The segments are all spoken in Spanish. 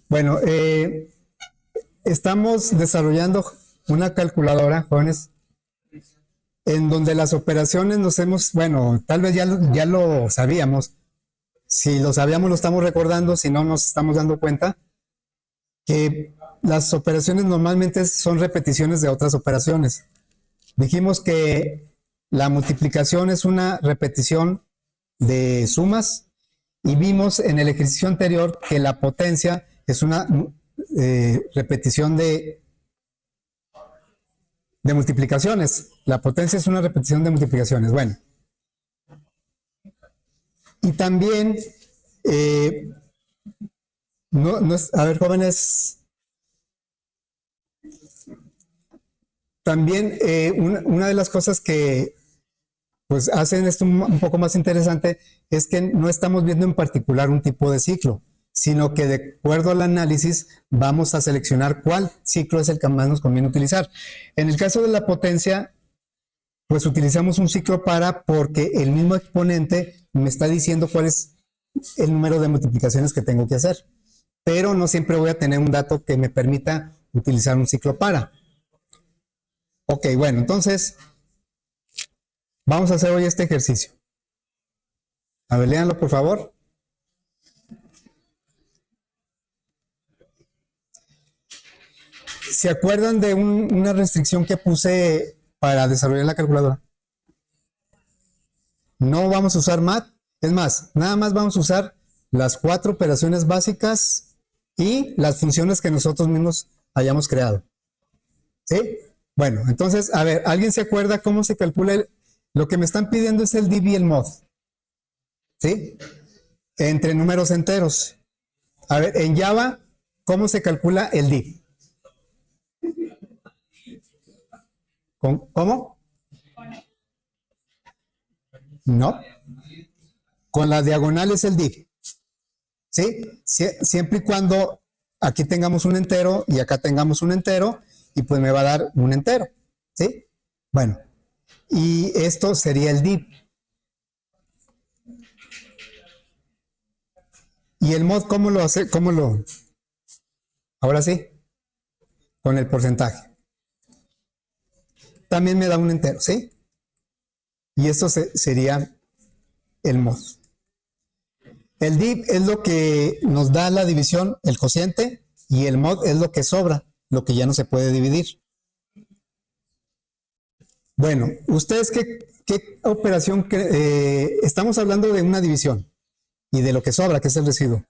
Bueno, estamos desarrollando una calculadora, jóvenes, en donde las operaciones bueno, tal vez ya lo sabíamos. Si lo sabíamos, lo estamos recordando, si no, nos estamos dando cuenta que las operaciones normalmente son repeticiones de otras operaciones. Dijimos que la multiplicación es una repetición de sumas y vimos en el ejercicio anterior que la potencia es una repetición de multiplicaciones. La potencia es una repetición de multiplicaciones. Bueno. Y también, a ver, jóvenes, también una de las cosas que pues hacen esto un poco más interesante es que no estamos viendo en particular un tipo de ciclo, sino que de acuerdo al análisis vamos a seleccionar cuál ciclo es el que más nos conviene utilizar. En el caso de la potencia, pues utilizamos un ciclo para porque el mismo exponente me está diciendo cuál es el número de multiplicaciones que tengo que hacer. Pero no siempre voy a tener un dato que me permita utilizar un ciclo para. Ok, bueno, entonces vamos a hacer hoy este ejercicio. A ver, léanlo por favor. ¿Se acuerdan de una restricción que puse para desarrollar la calculadora? No vamos a usar mat, es más, nada más vamos a usar las 4 operaciones básicas y las funciones que nosotros mismos hayamos creado. ¿Sí? Bueno, entonces, a ver, ¿alguien se acuerda cómo se calcula lo que me están pidiendo es el div y el mod? ¿Sí? Entre números enteros. A ver, en Java, ¿cómo se calcula el div? ¿Cómo? No. Con la diagonal es el div. ¿Sí? Siempre y cuando aquí tengamos un entero y acá tengamos un entero, y pues me va a dar un entero. ¿Sí? Bueno, y esto sería el div. ¿Y el mod cómo lo hace? Ahora sí, con el porcentaje. También me da un entero, ¿sí? Y esto sería el mod. El div es lo que nos da la división, el cociente, y el mod es lo que sobra, lo que ya no se puede dividir. Bueno, ¿ustedes qué operación estamos hablando de una división y de lo que sobra, que es el residuo?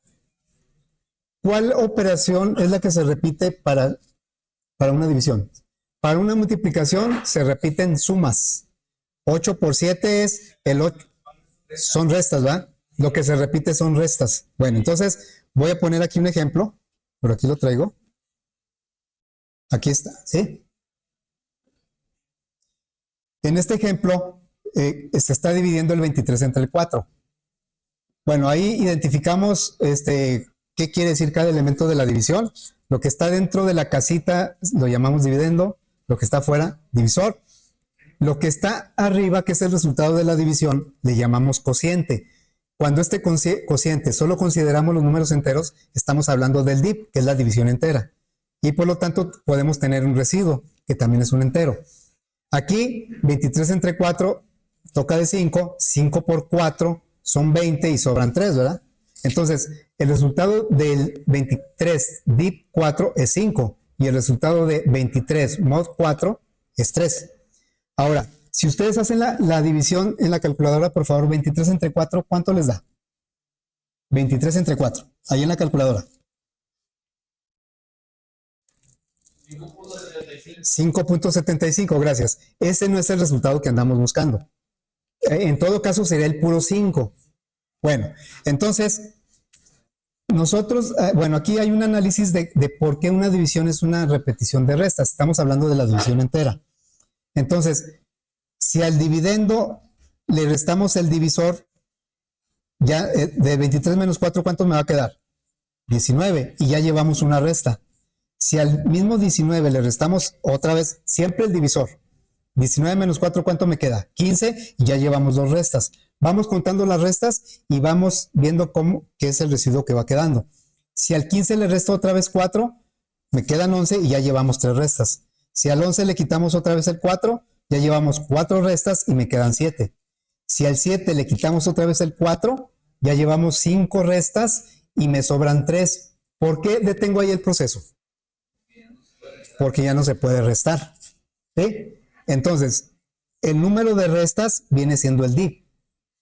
¿Cuál operación es la que se repite para una división? Para una multiplicación se repiten sumas. 8 por 7 es el 8. Son restas, ¿verdad? Lo que se repite son restas. Bueno, entonces voy a poner aquí un ejemplo. Por aquí lo traigo. Aquí está, ¿sí? En este ejemplo se está dividiendo el 23 entre el 4. Bueno, ahí identificamos qué quiere decir cada elemento de la división. Lo que está dentro de la casita lo llamamos dividendo, lo que está afuera, divisor. Lo que está arriba, que es el resultado de la división, le llamamos cociente. Cuando este cociente solo consideramos los números enteros, estamos hablando del div, que es la división entera. Y por lo tanto podemos tener un residuo, que también es un entero. Aquí, 23 entre 4 toca de 5, 5 por 4 son 20 y sobran 3, ¿verdad? Entonces, el resultado del 23 div 4 es 5 y el resultado de 23 mod 4 es 3. Ahora, si ustedes hacen la división en la calculadora, por favor, 23 entre 4, ¿cuánto les da? 23 entre 4, ahí en la calculadora. 5.75, gracias. Ese no es el resultado que andamos buscando. En todo caso sería el puro 5. Bueno, entonces, nosotros, bueno, aquí hay un análisis de por qué una división es una repetición de restas. Estamos hablando de la división entera. Entonces, si al dividendo le restamos el divisor, ya de 23 menos 4, ¿cuánto me va a quedar? 19, y ya llevamos una resta. Si al mismo 19 le restamos otra vez, siempre el divisor, 19 menos 4, ¿cuánto me queda? 15, y ya llevamos 2 restas. Vamos contando las restas y vamos viendo qué es el residuo que va quedando. Si al 15 le resto otra vez 4, me quedan 11 y ya llevamos 3 restas. Si al 11 le quitamos otra vez el 4, ya llevamos 4 restas y me quedan 7. Si al 7 le quitamos otra vez el 4, ya llevamos 5 restas y me sobran 3. ¿Por qué detengo ahí el proceso? Porque ya no se puede restar. ¿Sí? Entonces, el número de restas viene siendo el div.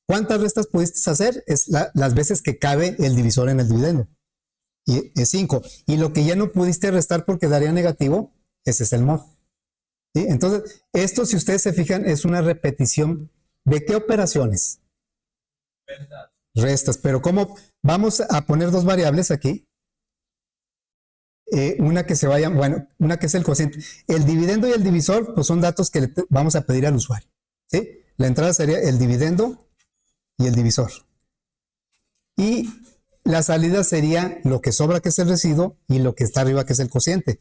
¿Cuántas restas pudiste hacer? Es las veces que cabe el divisor en el dividendo. Y es 5. Y lo que ya no pudiste restar porque daría negativo, ese es el mod. ¿Sí? Entonces, esto, si ustedes se fijan, es una repetición de qué operaciones. Restas. Pero ¿cómo? Vamos a poner dos variables aquí. Una que se vaya, bueno, una que es el cociente. El dividendo y el divisor, pues son datos que le vamos a pedir al usuario. ¿Sí? La entrada sería el dividendo y el divisor. Y la salida sería lo que sobra, que es el residuo, y lo que está arriba, que es el cociente.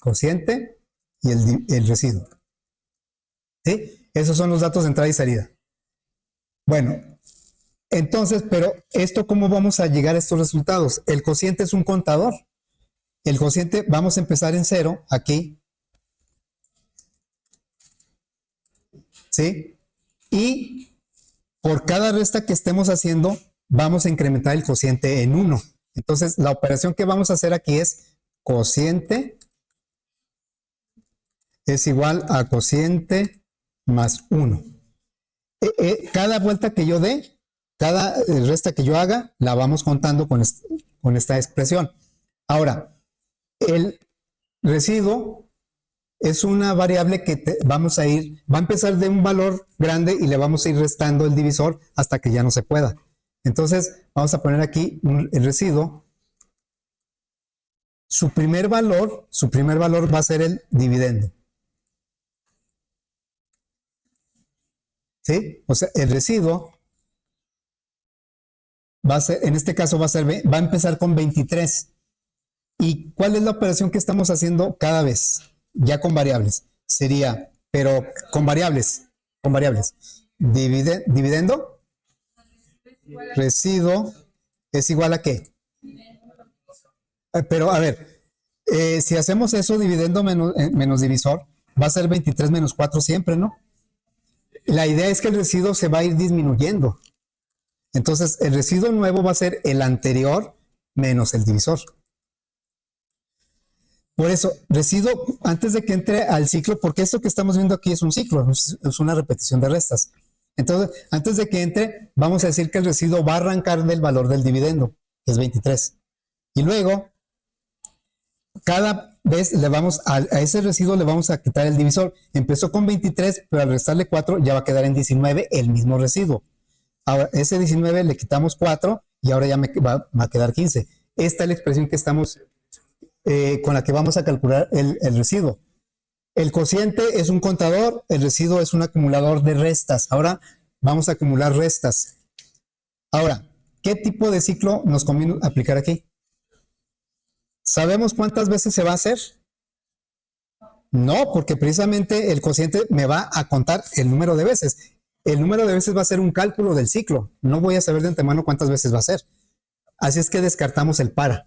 Cociente y el residuo. ¿Sí? Esos son los datos de entrada y salida. Bueno, entonces, pero esto, ¿cómo vamos a llegar a estos resultados? El cociente es un contador. El cociente, vamos a empezar en 0, aquí. ¿Sí? Y por cada resta que estemos haciendo, vamos a incrementar el cociente en 1. Entonces, la operación que vamos a hacer aquí es cociente es igual a cociente más 1. Cada vuelta que yo dé, cada resta que yo haga, la vamos contando con esta expresión. Ahora, el residuo es una variable que va a empezar de un valor grande y le vamos a ir restando el divisor hasta que ya no se pueda. Entonces, vamos a poner aquí el residuo. Su primer valor va a ser el dividendo. ¿Sí? O sea, el residuo va a ser, en este caso va a empezar con 23. ¿Y cuál es la operación que estamos haciendo cada vez? Ya con variables. Sería, pero con variables. Dividendo, residuo, ¿es igual a qué? Pero a ver, si hacemos eso, dividendo menos divisor, va a ser 23 menos 4 siempre, ¿no? La idea es que el residuo se va a ir disminuyendo. Entonces, el residuo nuevo va a ser el anterior menos el divisor. Por eso, residuo, antes de que entre al ciclo, porque esto que estamos viendo aquí es un ciclo, es una repetición de restas. Entonces, antes de que entre, vamos a decir que el residuo va a arrancar del valor del dividendo, que es 23. Y luego, cada vez a ese residuo le vamos a quitar el divisor. Empezó con 23, pero al restarle 4 ya va a quedar en 19 el mismo residuo. Ahora, ese 19 le quitamos 4 y ahora ya va a quedar 15. Esta es la expresión que estamos con la que vamos a calcular el residuo. El cociente es un contador, el residuo es un acumulador de restas. Ahora vamos a acumular restas. Ahora, ¿qué tipo de ciclo nos conviene aplicar aquí? ¿Sabemos cuántas veces se va a hacer? No, porque precisamente el cociente me va a contar el número de veces. El número de veces va a ser un cálculo del ciclo. No voy a saber de antemano cuántas veces va a ser. Así es que descartamos el para.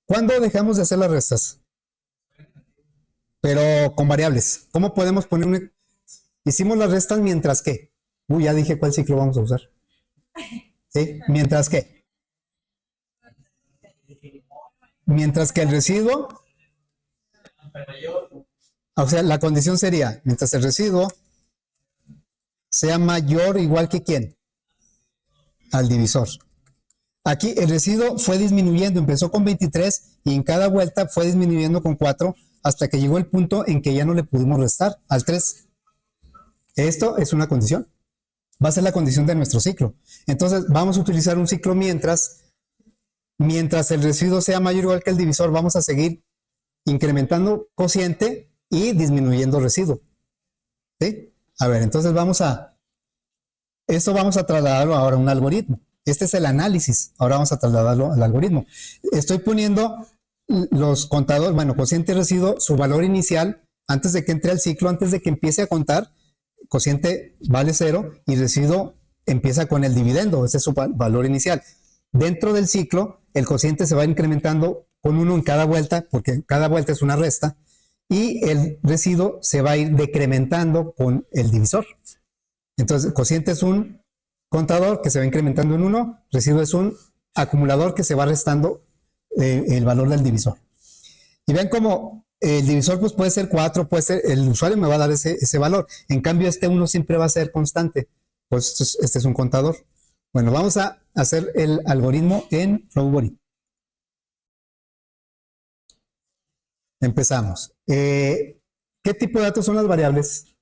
¿Cuándo dejamos de hacer las restas? Pero con variables. ¿Cómo podemos poner Hicimos las restas mientras que. Ya dije cuál ciclo vamos a usar. ¿Sí? Mientras que. Mientras que el residuo. O sea, la condición sería, mientras el residuo sea mayor o igual que ¿quién? Al divisor. Aquí el residuo fue disminuyendo, empezó con 23 y en cada vuelta fue disminuyendo con 4 hasta que llegó el punto en que ya no le pudimos restar al 3. Esto es una condición. Va a ser la condición de nuestro ciclo. Entonces vamos a utilizar un ciclo mientras el residuo sea mayor o igual que el divisor, vamos a seguir incrementando cociente y disminuyendo residuo. ¿Sí? A ver, entonces esto vamos a trasladarlo ahora a un algoritmo. Este es el análisis. Ahora vamos a trasladarlo al algoritmo. Estoy poniendo los contadores, bueno, cociente y residuo, su valor inicial, antes de que entre al ciclo, antes de que empiece a contar, cociente vale 0 y residuo empieza con el dividendo, ese es su valor inicial. Dentro del ciclo, el cociente se va incrementando con 1 en cada vuelta, porque cada vuelta es una resta, y el residuo se va a ir decrementando con el divisor. Entonces, el cociente es un contador que se va incrementando en 1, residuo es un acumulador que se va restando el valor del divisor. Y vean cómo el divisor pues puede ser 4, puede ser, el usuario me va a dar ese valor. En cambio, este 1 siempre va a ser constante. Pues este es un contador. Bueno, vamos a hacer el algoritmo en Flowbody. Empezamos. ¿Qué tipo de datos son las variables?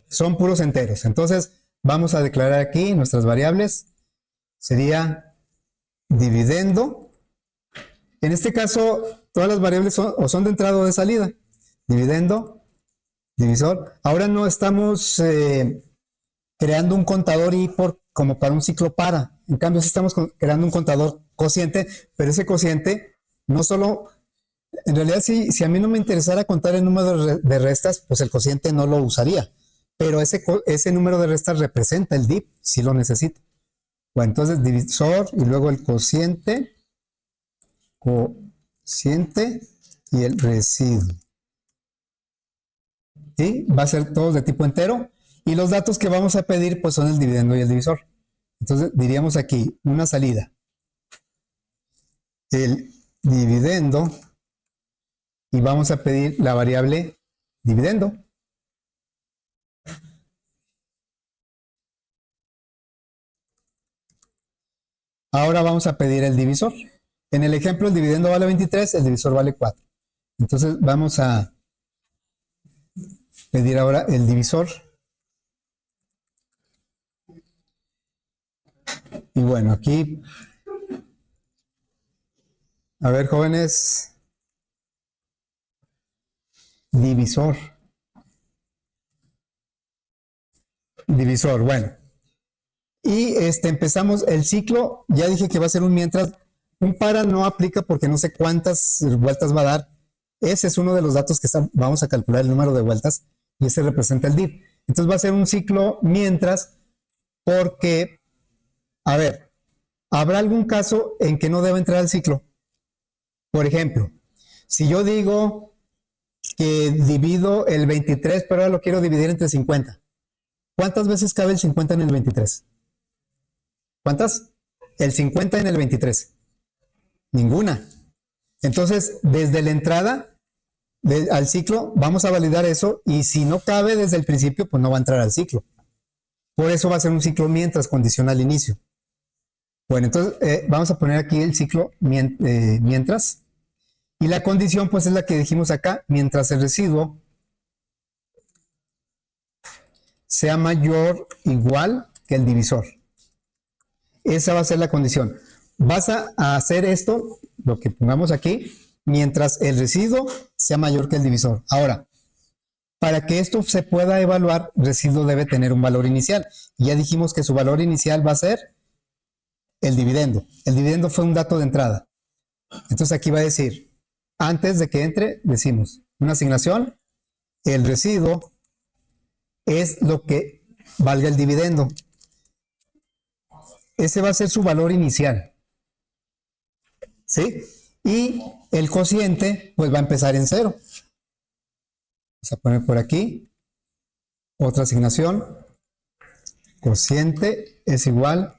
Son puros enteros. Entonces, vamos a declarar aquí nuestras variables. Sería dividendo. En este caso, todas las variables son de entrada o de salida. Dividendo, divisor. Ahora no estamos creando un contador y como para un ciclo para. En cambio, sí estamos creando un contador cociente, pero ese cociente no solo... En realidad, si a mí no me interesara contar el número de restas, pues el cociente no lo usaría. Pero ese número de restas representa el div, si lo necesito. Bueno, entonces divisor y luego el cociente y el residuo. ¿Sí? Va a ser todos de tipo entero. Y los datos que vamos a pedir pues son el dividendo y el divisor. Entonces diríamos aquí una salida. El dividendo. Y vamos a pedir la variable dividendo. Ahora vamos a pedir el divisor. En el ejemplo el dividendo vale 23, el divisor vale 4. Entonces vamos a pedir ahora el divisor. Y bueno, aquí, a ver jóvenes, divisor. Divisor, bueno. Y empezamos el ciclo, ya dije que va a ser un mientras, un para no aplica porque no sé cuántas vueltas va a dar. Ese es uno de los datos que vamos a calcular el número de vueltas y ese representa el div. Entonces va a ser un ciclo mientras porque, a ver, ¿habrá algún caso en que no deba entrar al ciclo? Por ejemplo, si yo digo que divido el 23, pero ahora lo quiero dividir entre 50. ¿Cuántas veces cabe el 50 en el 23? ¿Cuántas? El 50 en el 23. Ninguna. Entonces, desde la entrada al ciclo, vamos a validar eso y si no cabe desde el principio, pues no va a entrar al ciclo. Por eso va a ser un ciclo mientras condiciona al inicio. Bueno, entonces vamos a poner aquí el ciclo mientras. Y la condición, pues, es la que dijimos acá, mientras el residuo sea mayor o igual que el divisor. Esa va a ser la condición. Vas a hacer esto, lo que pongamos aquí, mientras el residuo sea mayor que el divisor. Ahora, para que esto se pueda evaluar, el residuo debe tener un valor inicial. Y ya dijimos que su valor inicial va a ser el dividendo. El dividendo fue un dato de entrada. Entonces aquí va a decir, antes de que entre, decimos una asignación, el residuo es lo que valga el dividendo. Ese va a ser su valor inicial. ¿Sí? Y el cociente, pues va a empezar en 0. Vamos a poner por aquí otra asignación. Cociente es igual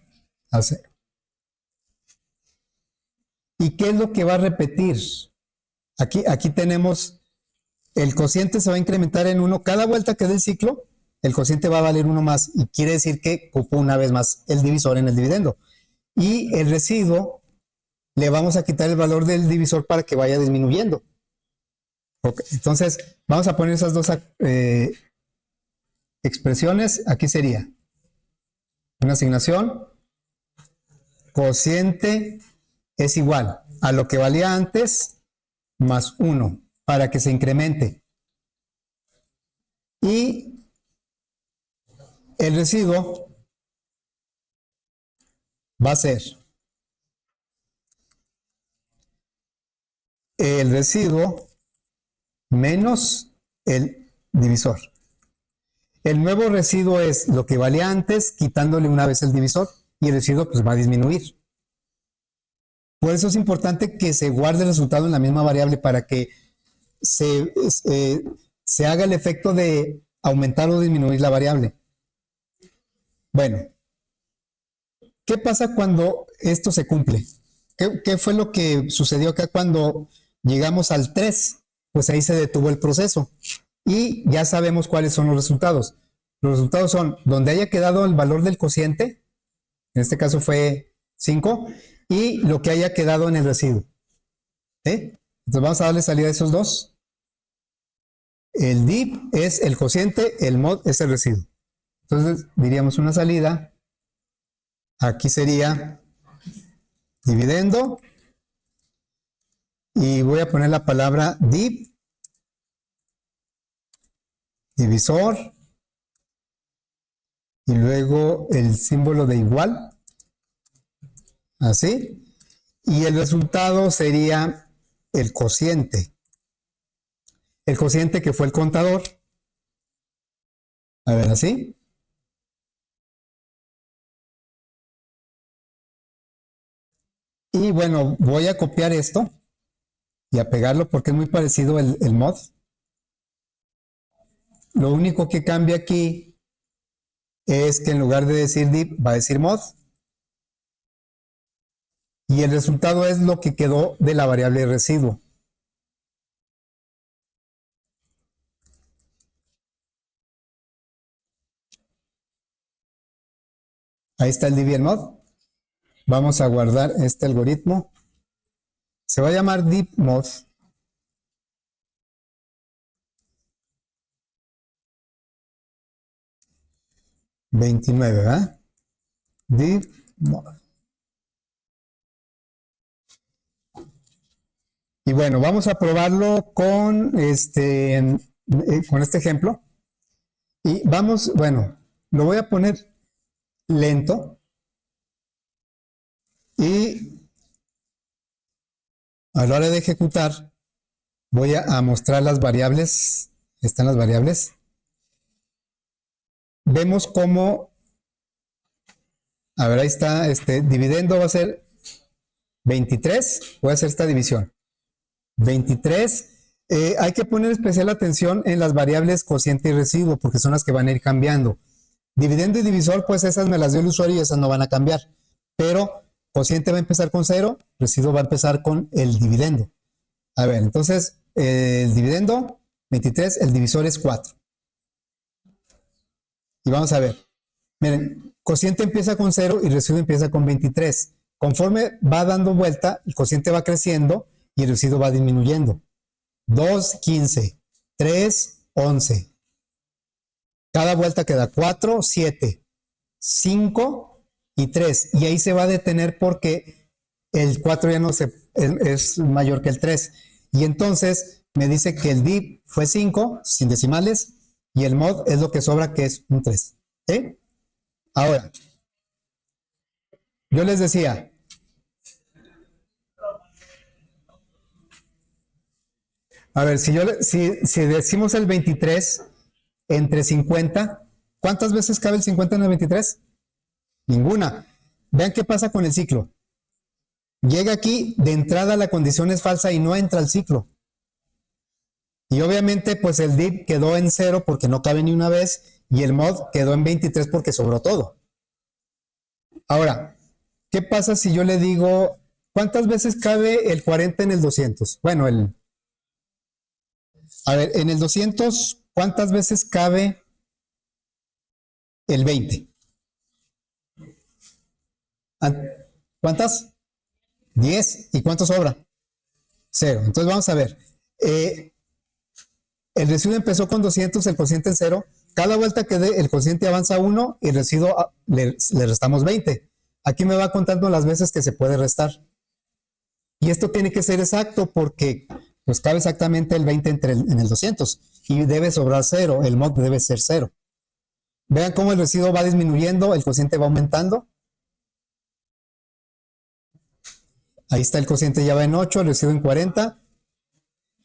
a 0. ¿Y qué es lo que va a repetir? Aquí tenemos el cociente se va a incrementar en 1. Cada vuelta que dé el ciclo, el cociente va a valer 1 más. Y quiere decir que ocupó una vez más el divisor en el dividendo. Y el residuo le vamos a quitar el valor del divisor para que vaya disminuyendo. Okay. Entonces, vamos a poner esas dos expresiones. Aquí sería una asignación. Cociente es igual a lo que valía antes más 1 para que se incremente. Y el residuo va a ser el residuo menos el divisor. El nuevo residuo es lo que valía antes quitándole una vez el divisor y el residuo pues va a disminuir. Por eso es importante que se guarde el resultado en la misma variable para que se haga el efecto de aumentar o disminuir la variable. Bueno, ¿qué pasa cuando esto se cumple? ¿Qué fue lo que sucedió acá cuando llegamos al 3? Pues ahí se detuvo el proceso y ya sabemos cuáles son los resultados. Los resultados son donde haya quedado el valor del cociente, en este caso fue 5, y lo que haya quedado en el residuo. Entonces vamos a darle salida a esos dos. El div es el cociente, el mod es el residuo. Entonces diríamos una salida. Aquí sería dividendo. Y voy a poner la palabra div, divisor, y luego el símbolo de igual. Así. Y el resultado sería el cociente. El cociente que fue el contador. A ver, así. Y bueno, voy a copiar esto y a pegarlo porque es muy parecido el mod. Lo único que cambia aquí es que en lugar de decir div va a decir mod. Y el resultado es lo que quedó de la variable residuo. Ahí está el div y el mod. Vamos a guardar este algoritmo. Se va a llamar div mod. $29, ¿verdad? Div mod. Y bueno, vamos a probarlo con este ejemplo. Y vamos, bueno, lo voy a poner lento. Y a la hora de ejecutar, voy a mostrar las variables. Están las variables. Vemos cómo, a ver, ahí está, dividendo va a ser 23. Voy a hacer esta división. 23. Hay que poner especial atención en las variables cociente y residuo, porque son las que van a ir cambiando. Dividendo y divisor, pues esas me las dio el usuario y esas no van a cambiar. Pero cociente va a empezar con 0, residuo va a empezar con el dividendo. A ver, entonces, el dividendo, 23, el divisor es 4. Y vamos a ver. Miren, cociente empieza con 0 y residuo empieza con 23. Conforme va dando vuelta, el cociente va creciendo y el residuo va disminuyendo. 2, 15. 3, 11. Cada vuelta queda 4, 7, 5 y 3. Y ahí se va a detener porque el 4 ya no es mayor que el 3. Y entonces me dice que el div fue 5, sin decimales, y el mod es lo que sobra, que es un 3. ¿Sí? Ahora, yo les decía, a ver, si decimos el 23 entre 50, ¿cuántas veces cabe el 50 en el 23? Ninguna. Vean qué pasa con el ciclo. Llega aquí, de entrada la condición es falsa y no entra al ciclo. Y obviamente pues el div quedó en 0 porque no cabe ni una vez y el mod quedó en 23 porque sobró todo. Ahora, ¿qué pasa si yo le digo cuántas veces cabe el 40 en el 200? Bueno, a ver, en el 200, ¿cuántas veces cabe el 20? ¿Cuántas? 10. ¿Y cuánto sobra? 0. Entonces vamos a ver. El residuo empezó con 200, el cociente en 0. Cada vuelta que dé, el cociente avanza 1 y el residuo le restamos 20. Aquí me va contando las veces que se puede restar. Y esto tiene que ser exacto porque pues cabe exactamente el 20 en el 200 y debe sobrar 0. El mod debe ser 0. Vean cómo el residuo va disminuyendo, el cociente va aumentando. Ahí está el cociente, ya va en 8, el residuo en 40.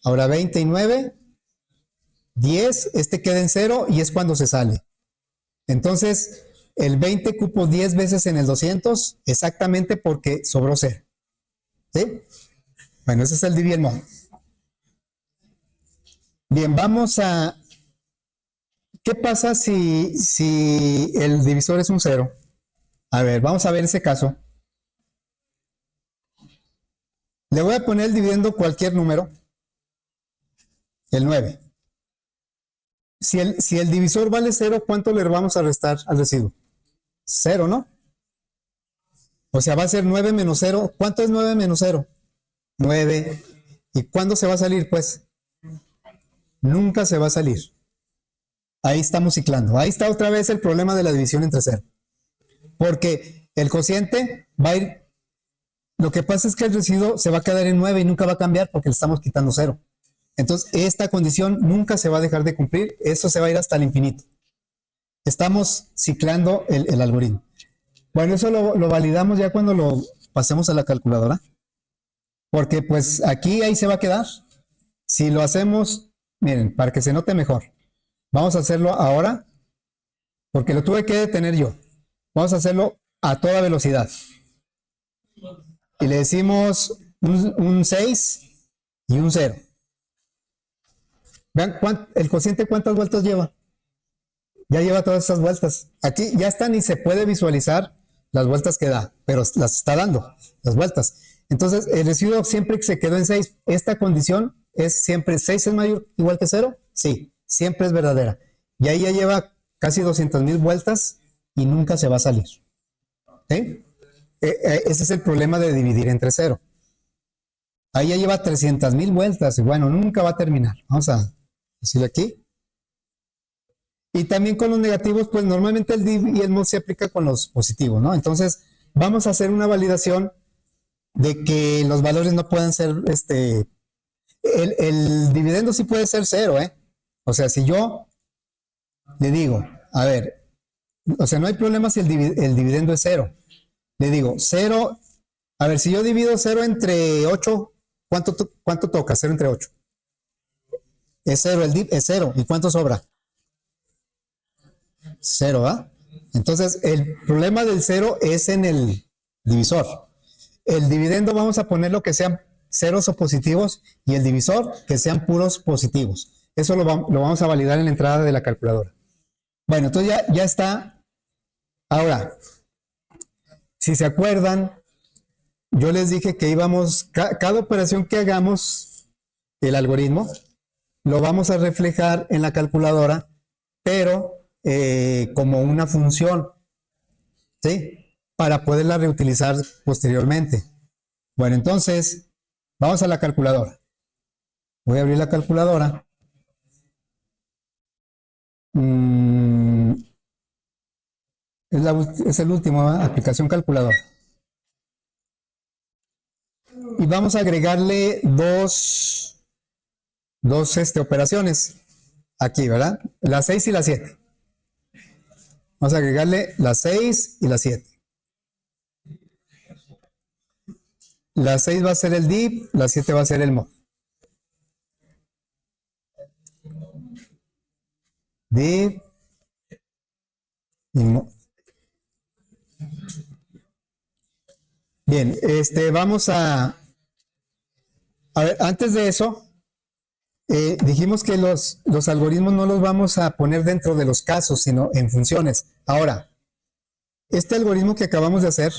Ahora 20 y 9. 10, este queda en 0 y es cuando se sale. Entonces, el 20 cupo 10 veces en el 200 exactamente porque sobró 0. ¿Sí? Bueno, ese es el div y el mod. Bien, vamos a... ¿Qué pasa si el divisor es un cero? A ver, vamos a ver ese caso. Le voy a poner el dividendo cualquier número, el 9. Si el divisor vale 0, ¿cuánto le vamos a restar al residuo? 0, ¿no? O sea, va a ser 9 menos 0. ¿Cuánto es 9 menos 0? 9. ¿Y cuándo se va a salir? Pues nunca se va a salir. Ahí estamos ciclando. Ahí está otra vez el problema de la división entre 0. Porque el cociente va a ir... Lo que pasa es que el residuo se va a quedar en 9 y nunca va a cambiar porque le estamos quitando 0. Entonces, esta condición nunca se va a dejar de cumplir. Eso se va a ir hasta el infinito. Estamos ciclando el algoritmo. Bueno, eso lo validamos ya cuando lo pasemos a la calculadora. Porque pues aquí ahí se va a quedar. Si lo hacemos, miren, para que se note mejor. Vamos a hacerlo ahora, porque lo tuve que detener yo. Vamos a hacerlo a toda velocidad. Y le decimos un 6 y un 0. Vean, el cociente cuántas vueltas lleva. Ya lleva todas esas vueltas. Aquí ya está, ni se puede visualizar las vueltas que da, pero las está dando, las vueltas. Entonces, el residuo siempre se quedó en 6. Esta condición es siempre 6 es mayor igual que 0. Sí, siempre es verdadera. Y ahí ya lleva casi 200,000 vueltas y nunca se va a salir. ¿Sí? Ese es el problema de dividir entre 0. Ahí ya lleva 300,000 vueltas y bueno, nunca va a terminar. Vamos a decirle aquí. Y también con los negativos, pues normalmente el div y el mod se aplica con los positivos, ¿no? Entonces, vamos a hacer una validación de que los valores no puedan ser, el dividendo sí puede ser 0, ¿eh? O sea, si yo le digo, a ver, o sea, no hay problema si el dividendo es 0. Le digo, 0, a ver, si yo divido 0 entre 8, ¿cuánto toca? 0 entre 8. Es 0, el div es 0. ¿Y cuánto sobra? 0, ¿ah? Entonces, el problema del 0 es en el divisor. El dividendo vamos a poner lo que sean ceros o positivos y el divisor que sean puros positivos. Eso lo vamos a validar en la entrada de la calculadora. Bueno, entonces ya está. Ahora, si se acuerdan, yo les dije que íbamos, cada operación que hagamos, el algoritmo, lo vamos a reflejar en la calculadora, pero como una función, ¿sí? Para poderla reutilizar posteriormente. Bueno, entonces, vamos a la calculadora. Voy a abrir la calculadora. Es el último, ¿eh? Aplicación calculadora. Y vamos a agregarle dos operaciones. Aquí, ¿verdad? La 6 y la 7. Vamos a agregarle la 6 y la 7. La 6 va a ser el div, la 7 va a ser el mod. Div y mod. Bien, vamos a ver, antes de eso, dijimos que los algoritmos no los vamos a poner dentro de los casos, sino en funciones. Ahora, este algoritmo que acabamos de hacer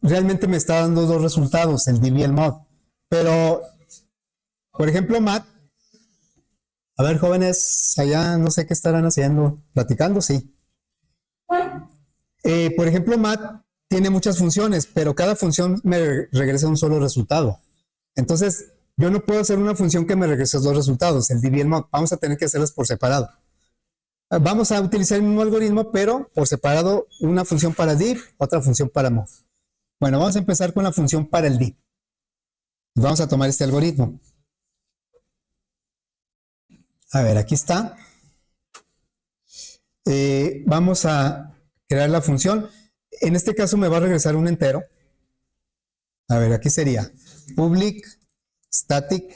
realmente me está dando dos resultados, el div y el mod. Pero, por ejemplo, mat, a ver, jóvenes, allá no sé qué estarán haciendo, platicando, sí. Por ejemplo, mat tiene muchas funciones, pero cada función me regresa un solo resultado. Entonces, yo no puedo hacer una función que me regrese dos resultados, el div y el mod. Vamos a tener que hacerlas por separado. Vamos a utilizar el mismo algoritmo, pero por separado, una función para div, otra función para mod. Bueno, vamos a empezar con la función para el div. Vamos a tomar este algoritmo. A ver, aquí está. Vamos a crear la función. En este caso me va a regresar un entero. A ver, aquí sería public static.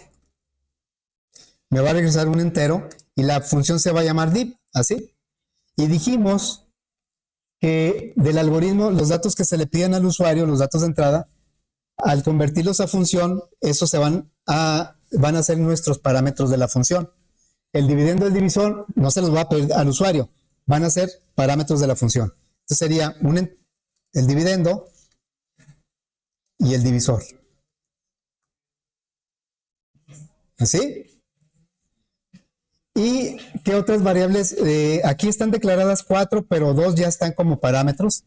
Me va a regresar un entero y la función se va a llamar div, así. Y dijimos que del algoritmo, los datos que se le piden al usuario, los datos de entrada, al convertirlos a función, esos van a ser nuestros parámetros de la función. El dividendo del divisor no se los va a pedir al usuario, van a ser parámetros de la función. Entonces sería el dividendo y el divisor. ¿Así? ¿Y qué otras variables? Aquí están declaradas 4, pero 2 ya están como parámetros.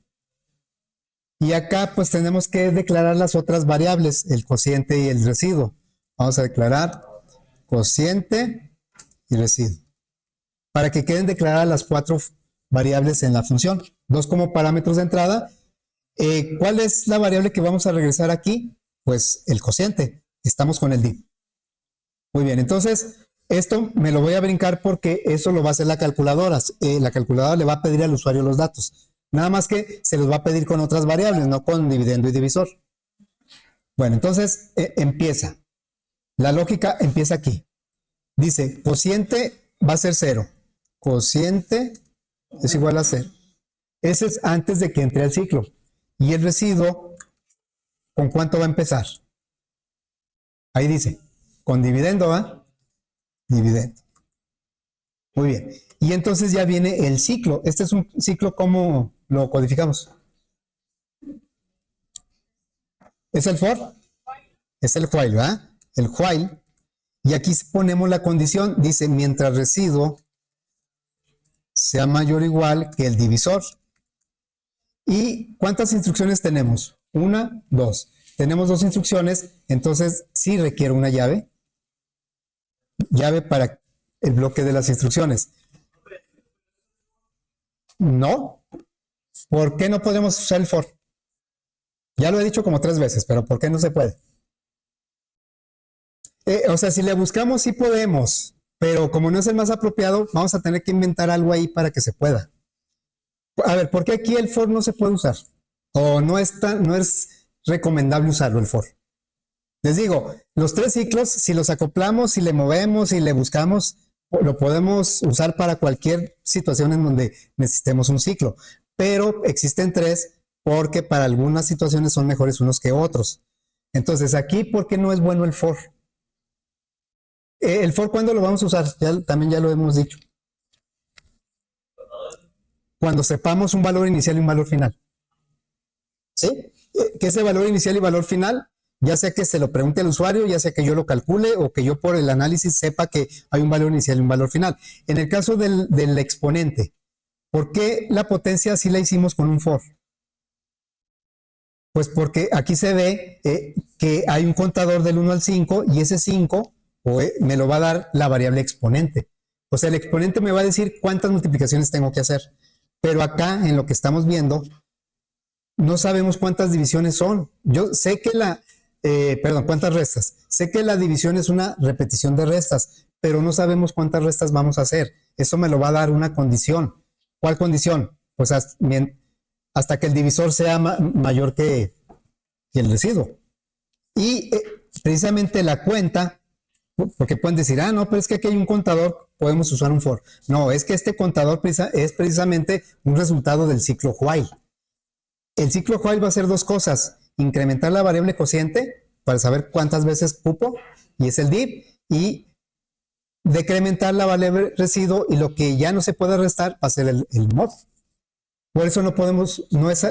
Y acá pues tenemos que declarar las otras variables, el cociente y el residuo. Vamos a declarar cociente y residuo, para que queden declaradas las 4 variables en la función. 2 como parámetros de entrada. ¿Cuál es la variable que vamos a regresar aquí? Pues el cociente. Estamos con el div. Muy bien, entonces esto me lo voy a brincar porque eso lo va a hacer la calculadora. La calculadora le va a pedir al usuario los datos. Nada más que se los va a pedir con otras variables, no con dividendo y divisor. Bueno, entonces empieza. La lógica empieza aquí. Dice, cociente va a ser 0. Cociente es igual a 0. Ese es antes de que entre al ciclo. Y el residuo, ¿con cuánto va a empezar? Ahí dice, con dividendo, ¿va? Dividendo. Muy bien. Y entonces ya viene el ciclo. Este es un ciclo, ¿cómo lo codificamos? ¿Es el for? Es el while, ¿va? El while. Y aquí ponemos la condición, dice, mientras residuo sea mayor o igual que el divisor. ¿Y cuántas instrucciones tenemos? 1, 2. Tenemos 2 instrucciones, entonces sí requiere una llave. Llave para el bloque de las instrucciones. No. ¿Por qué no podemos usar el for? Ya lo he dicho como 3 veces, pero ¿por qué no se puede? O sea, si le buscamos sí podemos, pero como no es el más apropiado, vamos a tener que inventar algo ahí para que se pueda. A ver, ¿por qué aquí el for no se puede usar? O no es recomendable usarlo el for. Les digo, los 3 ciclos, si los acoplamos, si le movemos, si le buscamos, lo podemos usar para cualquier situación en donde necesitemos un ciclo. Pero existen 3 porque para algunas situaciones son mejores unos que otros. Entonces, aquí, ¿por qué no es bueno el for? El for, ¿cuándo lo vamos a usar? También ya lo hemos dicho. Cuando sepamos un valor inicial y un valor final. ¿Sí? Que ese valor inicial y valor final, ya sea que se lo pregunte al usuario, ya sea que yo lo calcule o que yo por el análisis sepa que hay un valor inicial y un valor final. En el caso del exponente, ¿por qué la potencia sí la hicimos con un for? Pues porque aquí se ve que hay un contador del 1 al 5 y ese 5 me lo va a dar la variable exponente. O sea, el exponente me va a decir cuántas multiplicaciones tengo que hacer. Pero acá, en lo que estamos viendo, no sabemos cuántas divisiones son. Yo sé que cuántas restas. Sé que la división es una repetición de restas, pero no sabemos cuántas restas vamos a hacer. Eso me lo va a dar una condición. ¿Cuál condición? Pues hasta que el divisor sea mayor que el residuo. Y precisamente la cuenta, porque pueden decir, no, pero es que aquí hay un contador, podemos usar un for. No, es que este contador es precisamente un resultado del ciclo while. El ciclo while va a hacer 2 cosas: incrementar la variable cociente para saber cuántas veces cupo, y es el div, y decrementar la variable residuo, y lo que ya no se puede restar va a ser el mod. Por eso no es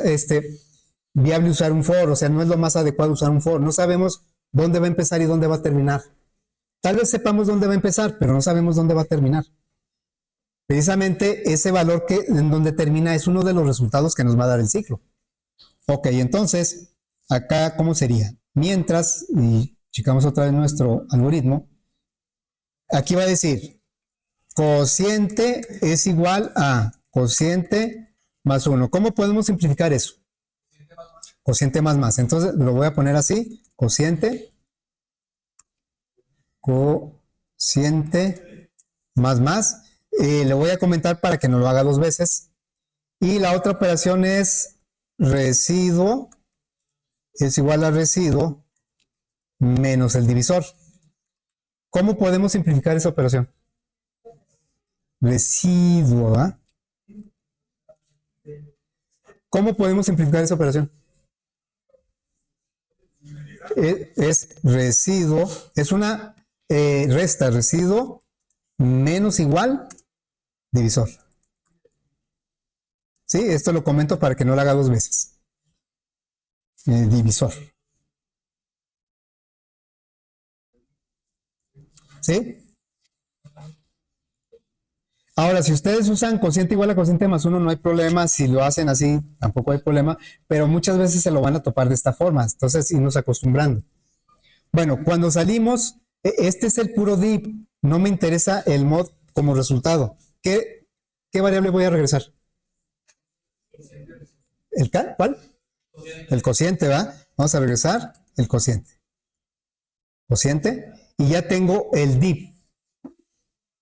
viable usar un for, o sea, no es lo más adecuado usar un for. No sabemos dónde va a empezar y dónde va a terminar. Tal vez sepamos dónde va a empezar, pero no sabemos dónde va a terminar. Precisamente ese valor en donde termina es uno de los resultados que nos va a dar el ciclo. Ok, entonces, acá, ¿cómo sería? Mientras, y checamos otra vez nuestro algoritmo, aquí va a decir, cociente es igual a cociente más 1. ¿Cómo podemos simplificar eso? Cociente más. Entonces, lo voy a poner así, cociente más. Le voy a comentar para que no lo haga 2 veces. Y la otra operación es residuo es igual a residuo menos el divisor. ¿Cómo podemos simplificar esa operación? Residuo, ¿eh? ¿Cómo podemos simplificar esa operación? Es residuo, es una resta, residuo menos igual divisor. Sí, esto lo comento para que no lo haga dos veces. Divisor. ¿Sí? Ahora, si ustedes usan cociente igual a cociente más uno, no hay problema. Si lo hacen así, tampoco hay problema. Pero muchas veces se lo van a topar de esta forma. Entonces, irnos acostumbrando. Bueno, cuando salimos, este es el puro div. No me interesa el mod como resultado. ¿Qué variable voy a regresar? ¿El K? ¿Cuál? El cociente, ¿va? Vamos a regresar el cociente. Cociente. Y ya tengo el div.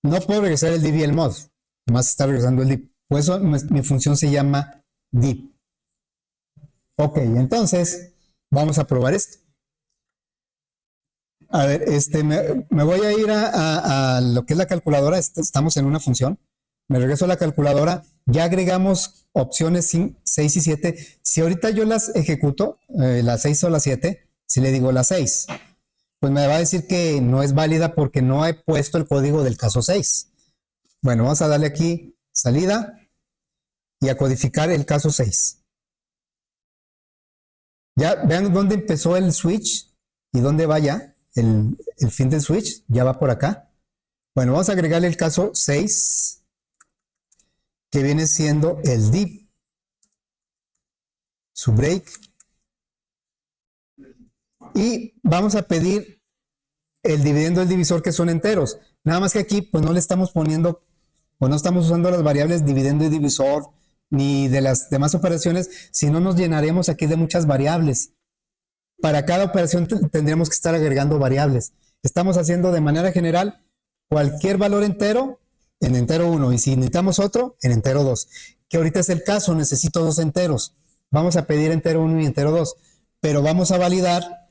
No puedo regresar el div y el mod. Nomás está regresando el div. Por eso mi función se llama div. Ok, entonces vamos a probar esto. A ver, me voy a ir a lo que es la calculadora. Estamos en una función. Me regreso a la calculadora. Ya agregamos opciones 6 y 7. Si ahorita yo las ejecuto, la 6 o la 7, si le digo la 6, pues me va a decir que no es válida porque no he puesto el código del caso 6. Bueno, vamos a darle aquí salida y a codificar el caso 6. Ya vean dónde empezó el switch y dónde va ya el fin del switch. Ya va por acá. Bueno, vamos a agregarle el caso 6, que viene siendo el div, su break. Y vamos a pedir el dividendo del divisor, que son enteros. Nada más que aquí pues no le estamos poniendo o no estamos usando las variables dividendo y divisor ni de las demás operaciones, si no nos llenaremos aquí de muchas variables. Para cada operación tendríamos que estar agregando variables. Estamos haciendo de manera general cualquier valor entero en entero 1 y si necesitamos otro en entero 2, que ahorita es el caso, necesito dos enteros. Vamos a pedir entero 1 y entero 2, pero vamos a validar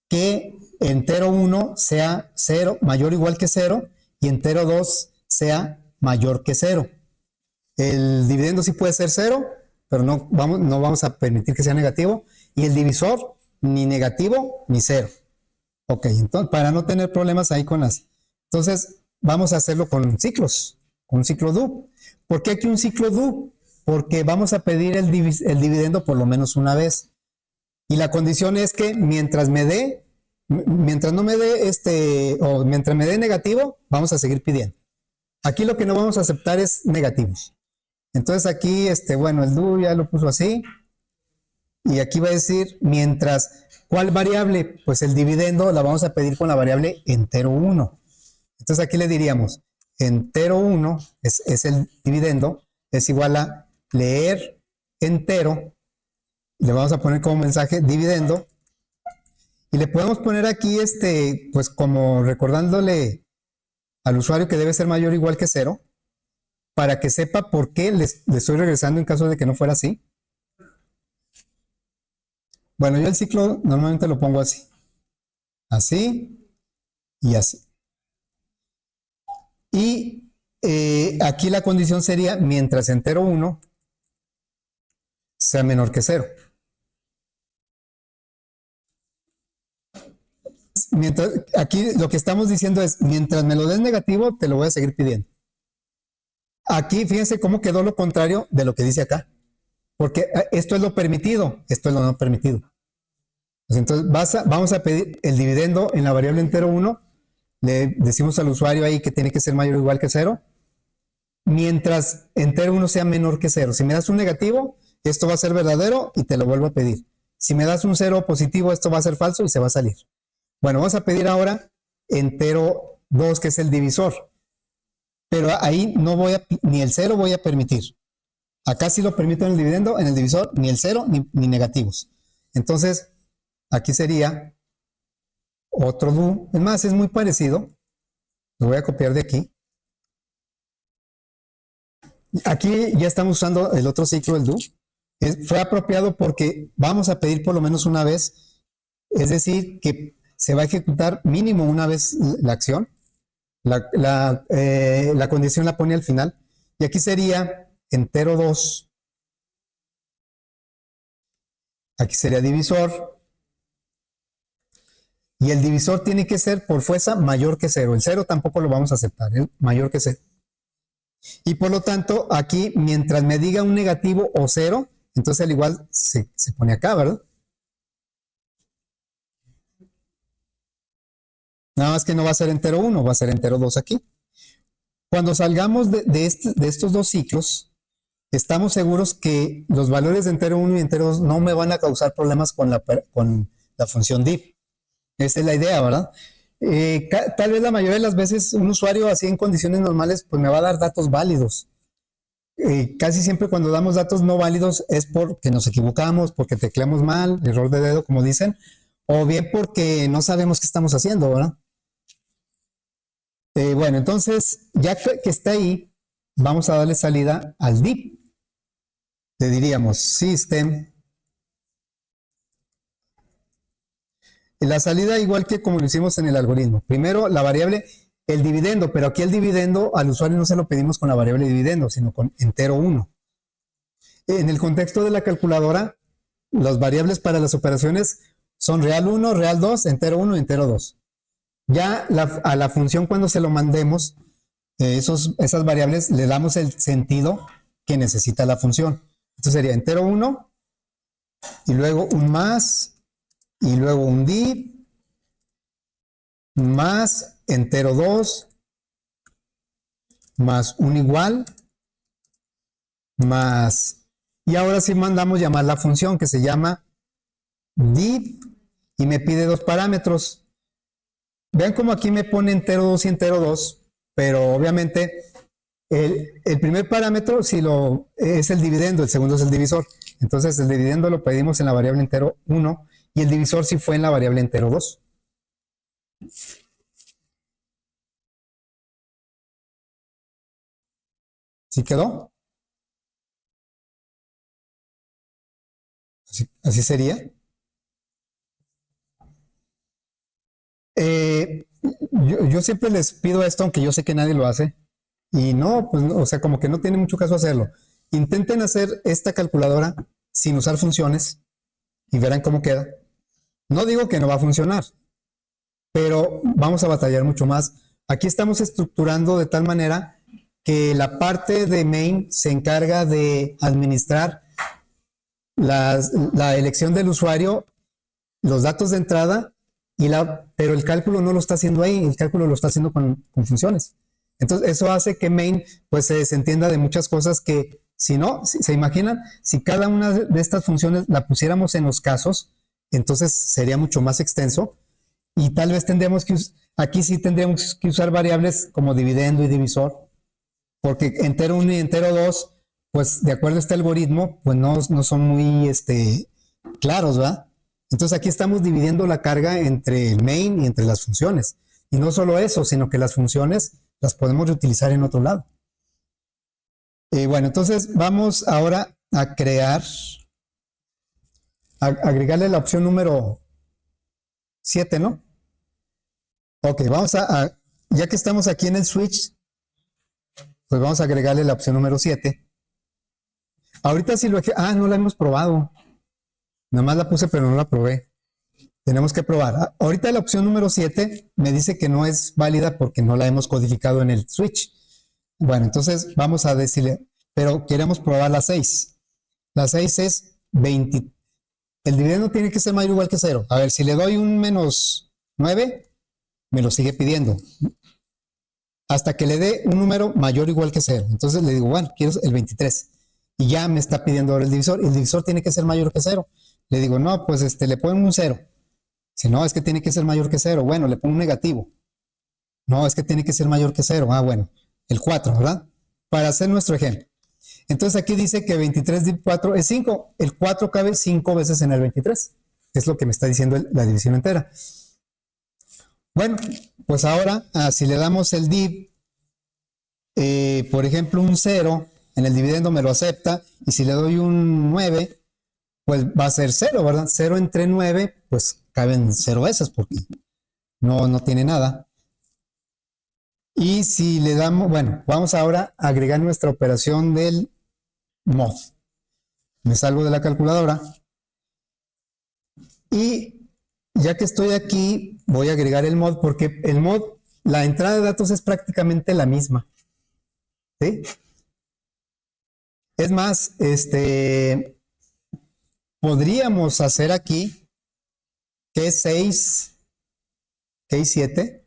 que entero 1 sea 0, mayor o igual que 0, y entero 2 sea mayor que 0. El dividendo sí puede ser 0, pero no vamos a permitir que sea negativo, y el divisor ni negativo ni 0. Ok, entonces para no tener problemas ahí con las... Entonces vamos a hacerlo con ciclos, con un ciclo do. ¿Por qué aquí un ciclo do? Porque vamos a pedir el dividendo por lo menos una vez. Y la condición es que mientras no me dé o mientras me dé negativo, vamos a seguir pidiendo. Aquí lo que no vamos a aceptar es negativos. Entonces aquí, bueno, el do ya lo puso así. Y aquí va a decir mientras, ¿cuál variable? Pues el dividendo la vamos a pedir con la variable entero 1. Entonces aquí le diríamos, entero 1 es el dividendo, es igual a leer entero. Le vamos a poner como mensaje dividendo. Y le podemos poner aquí, pues como recordándole al usuario que debe ser mayor o igual que 0, para que sepa por qué le estoy regresando en caso de que no fuera así. Bueno, yo el ciclo normalmente lo pongo así. Así y así. Y aquí la condición sería mientras entero 1 sea menor que 0. Aquí lo que estamos diciendo es, mientras me lo des negativo, te lo voy a seguir pidiendo. Aquí fíjense cómo quedó lo contrario de lo que dice acá. Porque esto es lo permitido, esto es lo no permitido. Entonces vamos a pedir el dividendo en la variable entero 1. Le decimos al usuario ahí que tiene que ser mayor o igual que 0. Mientras entero 1 sea menor que 0. Si me das un negativo, esto va a ser verdadero y te lo vuelvo a pedir. Si me das un 0 positivo, esto va a ser falso y se va a salir. Bueno, vamos a pedir ahora entero 2, que es el divisor. Pero ahí no voy a, ni el 0 voy a permitir. Acá sí lo permito en el dividendo, en el divisor, ni el 0 ni negativos. Entonces, aquí sería otro do. Es más, es muy parecido. Lo voy a copiar de aquí. Aquí ya estamos usando el otro ciclo, el do. Fue apropiado porque vamos a pedir por lo menos una vez. Es decir, que se va a ejecutar mínimo una vez la acción. La condición la pone al final. Y aquí sería entero 2 Aquí sería divisor. Y el divisor tiene que ser por fuerza mayor que 0. El 0 tampoco lo vamos a aceptar, mayor que 0. Y por lo tanto, aquí, mientras me diga un negativo o 0, entonces al igual se pone acá, ¿verdad? Nada más que no va a ser entero 1, va a ser entero 2 aquí. Cuando salgamos de estos dos ciclos, estamos seguros que los valores de entero 1 y entero 2 no me van a causar problemas con la función div. Esa es la idea, ¿verdad? Tal vez la mayoría de las veces un usuario así en condiciones normales pues me va a dar datos válidos. Casi siempre cuando damos datos no válidos es porque nos equivocamos, porque tecleamos mal, error de dedo como dicen, o bien porque no sabemos qué estamos haciendo, ¿verdad? Bueno, entonces ya que está ahí, vamos a darle salida al div. Le diríamos system. La salida igual que como lo hicimos en el algoritmo. Primero la variable, el dividendo, pero aquí el dividendo al usuario no se lo pedimos con la variable dividendo, sino con entero 1. En el contexto de la calculadora, las variables para las operaciones son real 1, real 2, entero 1, entero 2. Ya a la función cuando se lo mandemos, esas variables le damos el sentido que necesita la función. Entonces sería entero 1 y luego un más y luego un div más entero 2 más un igual más, y ahora sí mandamos llamar la función que se llama div y me pide dos parámetros. Vean cómo aquí me pone entero 2 y entero 2, pero obviamente el primer parámetro es el dividendo, el segundo es el divisor. Entonces el dividendo lo pedimos en la variable entero 1 y el divisor sí fue en la variable entero 2. ¿Sí quedó? Así sería. Yo siempre les pido esto, aunque yo sé que nadie lo hace. Y no, pues, o sea, como que no tiene mucho caso hacerlo. Intenten hacer esta calculadora sin usar funciones y verán cómo queda. No digo que no va a funcionar, pero vamos a batallar mucho más. Aquí estamos estructurando de tal manera que la parte de main se encarga de administrar la elección del usuario, los datos de entrada, pero el cálculo no lo está haciendo ahí, el cálculo lo está haciendo con funciones. Entonces eso hace que main pues se desentienda de muchas cosas que si no, se imaginan, si cada una de estas funciones la pusiéramos en los casos, entonces sería mucho más extenso y tal vez aquí sí tendríamos que usar variables como dividendo y divisor, porque entero 1 y entero 2, pues de acuerdo a este algoritmo, pues no son muy claros, ¿verdad? Entonces aquí estamos dividiendo la carga entre el main y entre las funciones. Y no solo eso, sino que las funciones las podemos reutilizar en otro lado. Bueno, entonces vamos ahora a agregarle la opción número 7, ¿no? Ok, ya que estamos aquí en el switch, pues vamos a agregarle la opción número 7. Ahorita sí no la hemos probado. Nada más la puse, pero no la probé. Tenemos que probar. Ahorita la opción número 7 me dice que no es válida porque no la hemos codificado en el switch. Bueno, entonces vamos a decirle, pero queremos probar la 6. La 6 es 20. El dividendo tiene que ser mayor o igual que 0. A ver, si le doy un menos 9, me lo sigue pidiendo. Hasta que le dé un número mayor o igual que 0. Entonces le digo, bueno, quiero el 23. Y ya me está pidiendo ahora el divisor. El divisor tiene que ser mayor que 0. Le digo, no, pues le pongo un 0. Si no, es que tiene que ser mayor que 0. Bueno, le pongo un negativo. No, es que tiene que ser mayor que 0. Ah, bueno, el 4, ¿verdad? Para hacer nuestro ejemplo. Entonces aquí dice que 23 div 4 es 5. El 4 cabe 5 veces en el 23. Es lo que me está diciendo la división entera. Bueno, pues ahora, si le damos el div, por ejemplo, un 0, en el dividendo me lo acepta. Y si le doy un 9, pues va a ser 0, ¿verdad? 0 entre 9, pues caben 0 veces porque no tiene nada. Y si le damos, bueno, vamos ahora a agregar nuestra operación del mod. Me salgo de la calculadora Y ya que estoy aquí, voy a agregar el mod porque el mod, la entrada de datos es prácticamente la misma. ¿Sí? Es más, podríamos hacer aquí que es 6, que es 7,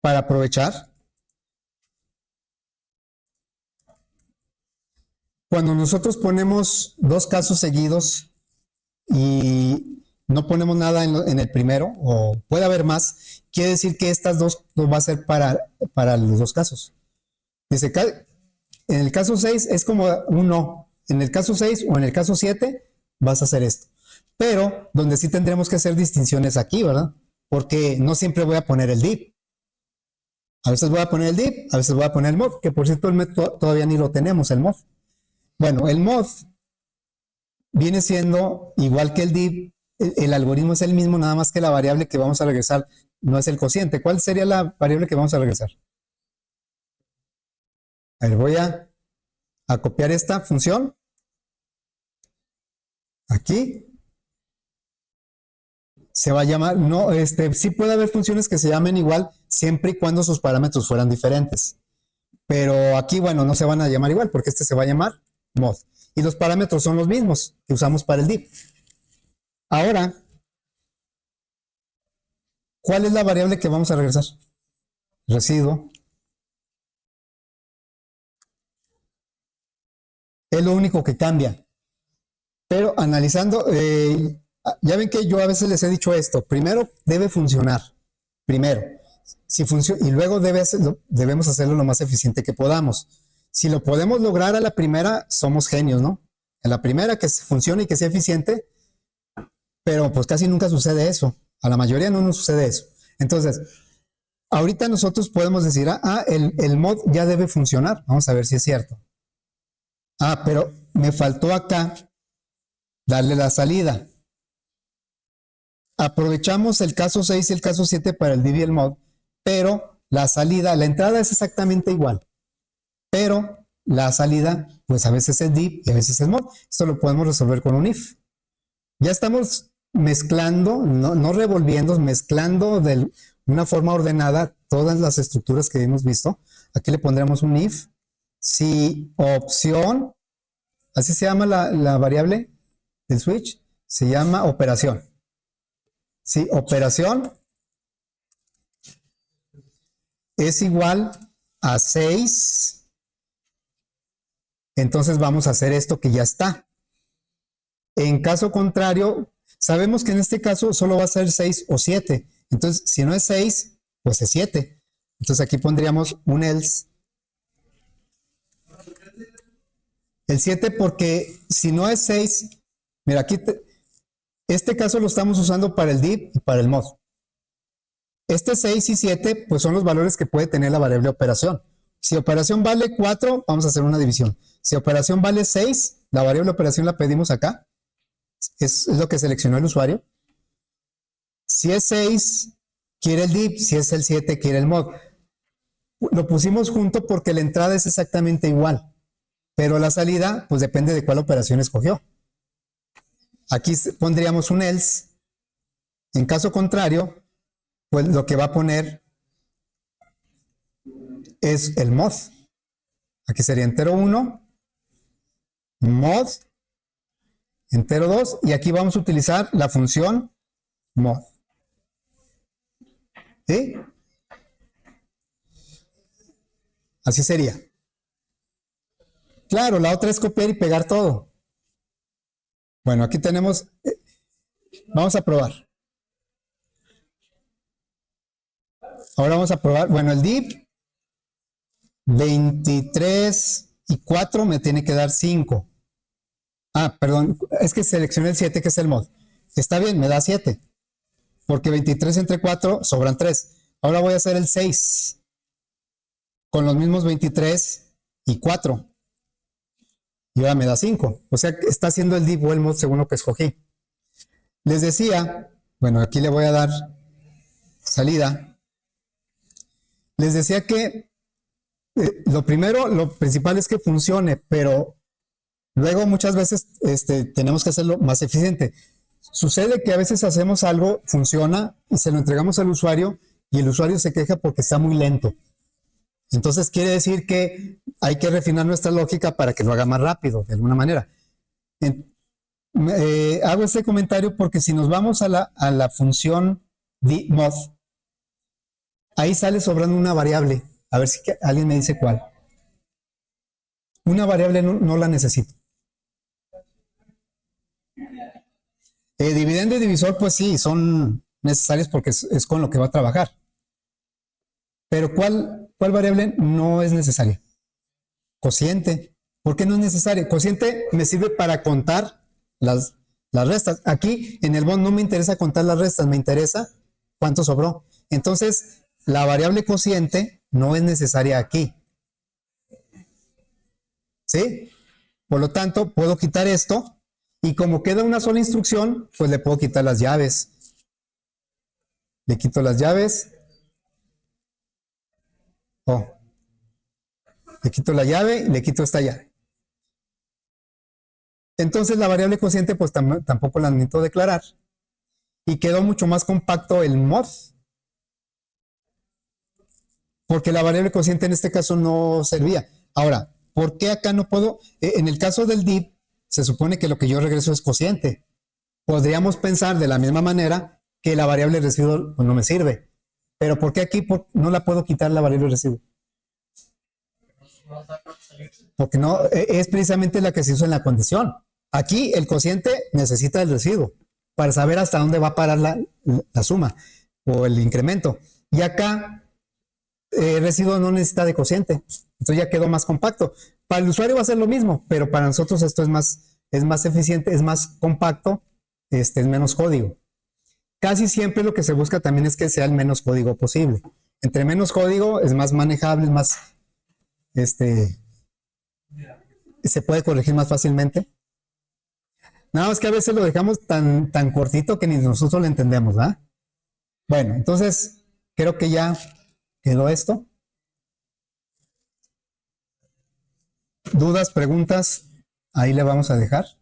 para aprovechar. Cuando nosotros ponemos dos casos seguidos y no ponemos nada en el primero, o puede haber más, quiere decir que estas dos no va a ser para los dos casos. Dice, en el caso 6 es como un no. En el caso 6 o en el caso 7 vas a hacer esto. Pero donde sí tendremos que hacer distinciones aquí, ¿verdad? Porque no siempre voy a poner el div. A veces voy a poner el div, a veces voy a poner el mod, que por cierto el mod todavía ni lo tenemos, el mod. Bueno, el mod viene siendo igual que el div, el algoritmo es el mismo, nada más que la variable que vamos a regresar no es el cociente. ¿Cuál sería la variable que vamos a regresar? A ver, voy a copiar esta función aquí. Se va a llamar, no, sí puede haber funciones que se llamen igual siempre y cuando sus parámetros fueran diferentes. Pero aquí, bueno, no se van a llamar igual porque este se va a llamar mod. Y los parámetros son los mismos que usamos para el div. Ahora, ¿cuál es la variable que vamos a regresar? Residuo. Es lo único que cambia. Pero analizando, ya ven que yo a veces les he dicho esto. Primero debe funcionar. Primero. Si funciona, y luego debemos hacerlo lo más eficiente que podamos. Si lo podemos lograr a la primera, somos genios, ¿no? En la primera que funcione y que sea eficiente, pero pues casi nunca sucede eso. A la mayoría no nos sucede eso. Entonces, ahorita nosotros podemos decir, el mod ya debe funcionar. Vamos a ver si es cierto. Pero me faltó acá darle la salida. Aprovechamos el caso 6 y el caso 7 para el div y el mod, pero la salida, la entrada es exactamente igual, pero la salida, pues a veces es div y a veces es mod. Esto lo podemos resolver con un if. Ya estamos mezclando, no revolviendo, mezclando de una forma ordenada todas las estructuras que hemos visto. Aquí le pondremos un if. Si opción, así se llama la variable del switch, se llama operación. Si operación es igual a 6, entonces vamos a hacer esto que ya está. En caso contrario, sabemos que en este caso solo va a ser 6 o 7. Entonces, si no es 6, pues es 7. Entonces aquí pondríamos un else. El 7 porque si no es 6, mira, aquí este caso lo estamos usando para el div y para el mod. Este 6 y 7 pues son los valores que puede tener la variable operación. Si operación vale 4, vamos a hacer una división. Si operación vale 6, la variable operación la pedimos acá. Es lo que seleccionó el usuario. Si es 6, quiere el div. Si es el 7, quiere el mod. Lo pusimos junto porque la entrada es exactamente igual. Pero la salida, pues depende de cuál operación escogió. Aquí pondríamos un else. En caso contrario, pues lo que va a poner es el mod. Aquí sería entero 1, mod, entero 2, y aquí vamos a utilizar la función mod. ¿Sí? Así sería. Claro, la otra es copiar y pegar todo. Bueno, aquí tenemos, vamos a probar. Ahora vamos a probar, bueno, el div 23 y 4 me tiene que dar 5. Perdón, es que seleccioné el 7 que es el mod. Está bien, me da 7. Porque 23 entre 4 sobran 3. Ahora voy a hacer el 6 con los mismos 23 y 4. Y ahora me da 5. O sea, está haciendo el div o el mod según lo que escogí. Les decía, bueno, aquí le voy a dar salida. Les decía que lo primero, lo principal es que funcione, pero Luego muchas veces tenemos que hacerlo más eficiente. Sucede que a veces hacemos algo, funciona y se lo entregamos al usuario y el usuario se queja porque está muy lento. Entonces quiere decir que hay que refinar nuestra lógica para que lo haga más rápido, de alguna manera. Hago este comentario porque si nos vamos a la función mod, ahí sale sobrando una variable. A ver si alguien me dice cuál. Una variable no la necesito. Dividendo y divisor, pues sí, son necesarios porque es con lo que va a trabajar. Pero ¿cuál variable no es necesaria? Cociente. ¿Por qué no es necesario? Cociente me sirve para contar las restas. Aquí en el bond no me interesa contar las restas, me interesa cuánto sobró. Entonces, la variable cociente no es necesaria aquí. ¿Sí? Por lo tanto, puedo quitar esto y como queda una sola instrucción, pues le puedo quitar las llaves. Le quito las llaves. Le quito la llave y le quito esta llave. Entonces la variable cociente pues tampoco la necesito declarar. Y quedó mucho más compacto el mod. Porque la variable cociente en este caso no servía. Ahora, ¿por qué acá no puedo? En el caso del div, se supone que lo que yo regreso es cociente. Podríamos pensar de la misma manera que la variable residuo pues, no me sirve. Pero ¿por qué aquí no la puedo quitar la variable residuo? Porque no, es precisamente la que se hizo en la condición. Aquí el cociente necesita el residuo para saber hasta dónde va a parar la suma o el incremento. Y acá el residuo no necesita de cociente. Entonces ya quedó más compacto. Para el usuario va a ser lo mismo, pero para nosotros esto es más eficiente, es más compacto, es menos código. Casi siempre lo que se busca también es que sea el menos código posible. Entre menos código es más manejable, es más, se puede corregir más fácilmente. Nada más que a veces lo dejamos tan cortito que ni nosotros lo entendemos, ¿verdad? Bueno, entonces creo que ya quedó esto. ¿Dudas, preguntas? Ahí le vamos a dejar.